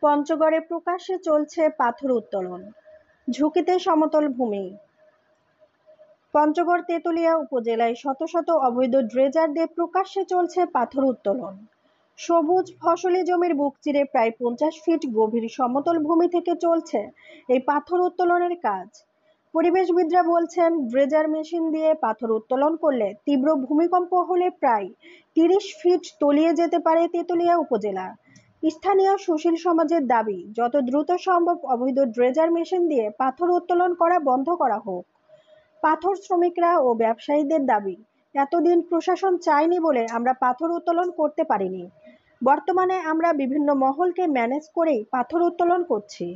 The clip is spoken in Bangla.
পঞ্চগড়ে প্রকাশ্যে চলছে পাথর উত্তোলন, ঝুঁকিতে সমতল ভূমি। পঞ্চগড় তেতুলিয়া উপজেলায় শত শত অবৈধ ড্রেজার দিয়ে প্রকাশ্যে চলছে পাথর উত্তোলন। সবুজ ফসলি জমির বুক চিরে প্রায় 50 ফিট গভীর সমতল ভূমি থেকে চলছে এই পাথর উত্তোলনের কাজ। পরিবেশবিদরা বলছেন, ড্রেজার মেশিন দিয়ে পাথর উত্তোলন করলে তীব্র ভূমিকম্প হলে প্রায় 30 ফিট তলিয়ে যেতে পারে তেতুলিয়া উপজেলা। স্থানীয় সুশীল সমাজের দাবি, যত দ্রুত সম্ভব অবৈধ ড্রেজার মেশিন দিয়ে পাথর উত্তোলন করা বন্ধ করা হোক। পাথর শ্রমিকরা ও ব্যবসায়ীদের দাবি, এতদিন প্রশাসন চায়নি বলে আমরা পাথর উত্তোলন করতে পারিনি। বর্তমানে আমরা বিভিন্ন মহলকে ম্যানেজ করেই পাথর উত্তোলন করছি।